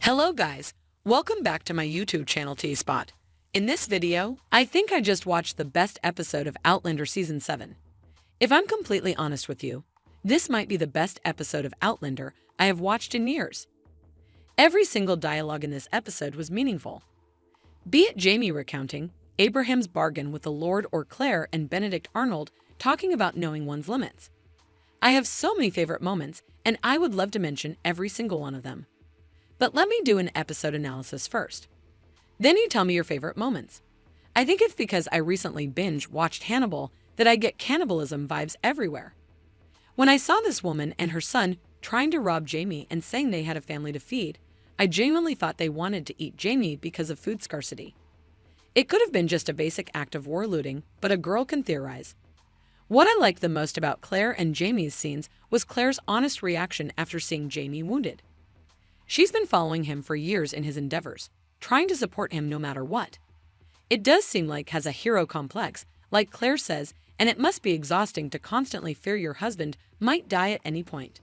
Hello guys, welcome back to my YouTube channel T-Spot. In this video, I think I just watched the best episode of Outlander Season 7. If I'm completely honest with you, this might be the best episode of Outlander I have watched in years. Every single dialogue in this episode was meaningful. Be it Jamie recounting Abraham's bargain with the Lord or Claire and Benedict Arnold talking about knowing one's limits. I have so many favorite moments, and I would love to mention every single one of them. But let me do an episode analysis first. Then you tell me your favorite moments. I think it's because I recently binge-watched Hannibal that I get cannibalism vibes everywhere. When I saw this woman and her son trying to rob Jamie and saying they had a family to feed, I genuinely thought they wanted to eat Jamie because of food scarcity. It could have been just a basic act of war looting, but a girl can theorize. What I liked the most about Claire and Jamie's scenes was Claire's honest reaction after seeing Jamie wounded. She's been following him for years in his endeavors, trying to support him no matter what. It does seem like has a hero complex, like Claire says, and it must be exhausting to constantly fear your husband might die at any point.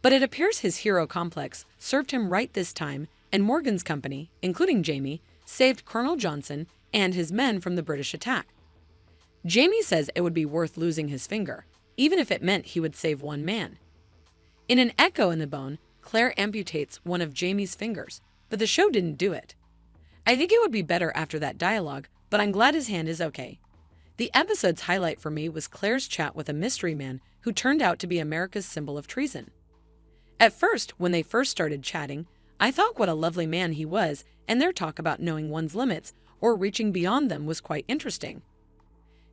But it appears his hero complex served him right this time, and Morgan's company, including Jamie, saved Colonel Johnson and his men from the British attack. Jamie says it would be worth losing his finger, even if it meant he would save one man. In an echo in the bone, Claire amputates one of Jamie's fingers, but the show didn't do it. I think it would be better after that dialogue, but I'm glad his hand is okay. The episode's highlight for me was Claire's chat with a mystery man who turned out to be America's symbol of treason. At first, when they first started chatting, I thought what a lovely man he was, and their talk about knowing one's limits or reaching beyond them was quite interesting.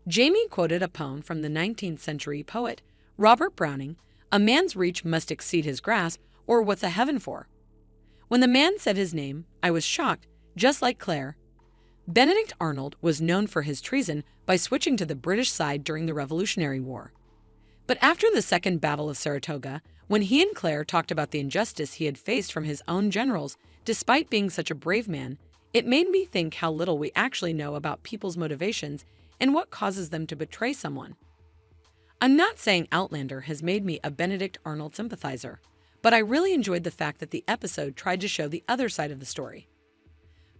Jamie quoted a poem from the 19th century poet Robert Browning, "A man's reach must exceed his grasp, or what's a heaven for?" When the man said his name, I was shocked, just like Claire. Benedict Arnold was known for his treason by switching to the British side during the Revolutionary War. But after the Second Battle of Saratoga, when he and Claire talked about the injustice he had faced from his own generals, despite being such a brave man, it made me think how little we actually know about people's motivations and what causes them to betray someone. I'm not saying Outlander has made me a Benedict Arnold sympathizer, but I really enjoyed the fact that the episode tried to show the other side of the story.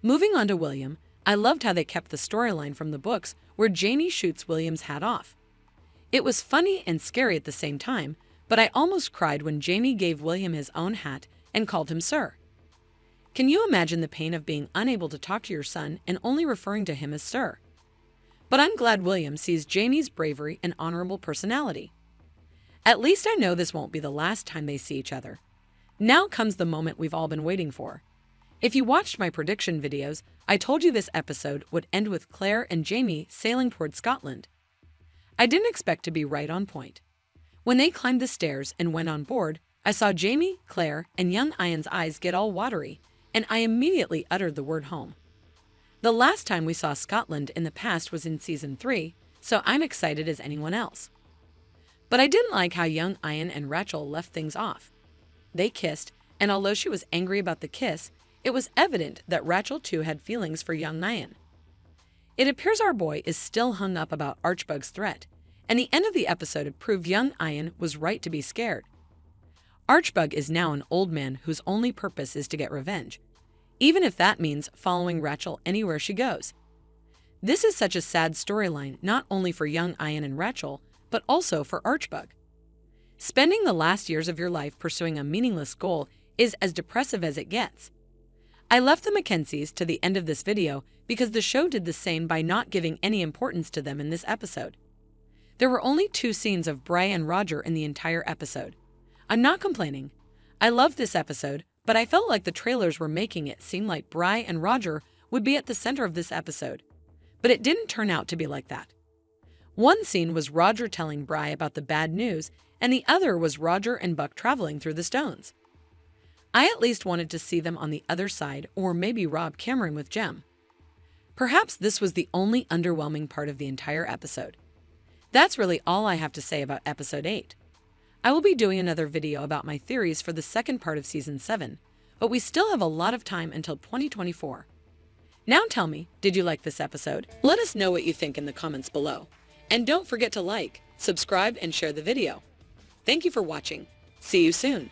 Moving on to William, I loved how they kept the storyline from the books where Jamie shoots William's hat off. It was funny and scary at the same time, but I almost cried when Jamie gave William his own hat and called him sir. Can you imagine the pain of being unable to talk to your son and only referring to him as sir? But I'm glad William sees Jamie's bravery and honorable personality. At least I know this won't be the last time they see each other. Now comes the moment we've all been waiting for. If you watched my prediction videos, I told you this episode would end with Claire and Jamie sailing toward Scotland. I didn't expect to be right on point. When they climbed the stairs and went on board, I saw Jamie, Claire, and young Ian's eyes get all watery, and I immediately uttered the word home. The last time we saw Scotland in the past was in Season 3, so I'm excited as anyone else. But I didn't like how young Ian and Rachel left things off. They kissed, and although she was angry about the kiss, it was evident that Rachel too had feelings for young Ian. It appears our boy is still hung up about Archbug's threat, and the end of the episode proved young Ian was right to be scared. Archbug is now an old man whose only purpose is to get revenge, even if that means following Rachel anywhere she goes. This is such a sad storyline not only for young Ian and Rachel, but also for Archbug. Spending the last years of your life pursuing a meaningless goal is as depressive as it gets. I left the Mackenzies to the end of this video because the show did the same by not giving any importance to them in this episode. There were only 2 scenes of Bry and Roger in the entire episode. I'm not complaining. I loved this episode, but I felt like the trailers were making it seem like Bry and Roger would be at the center of this episode. But it didn't turn out to be like that. One scene was Roger telling Bry about the bad news, and the other was Roger and Buck traveling through the stones. I at least wanted to see them on the other side, or maybe Rob Cameron with Jem. Perhaps this was the only underwhelming part of the entire episode. That's really all I have to say about Episode 8. I will be doing another video about my theories for the second part of Season 7, but we still have a lot of time until 2024. Now tell me, did you like this episode? Let us know what you think in the comments below. And don't forget to like, subscribe, and share the video. Thank you for watching. See you soon.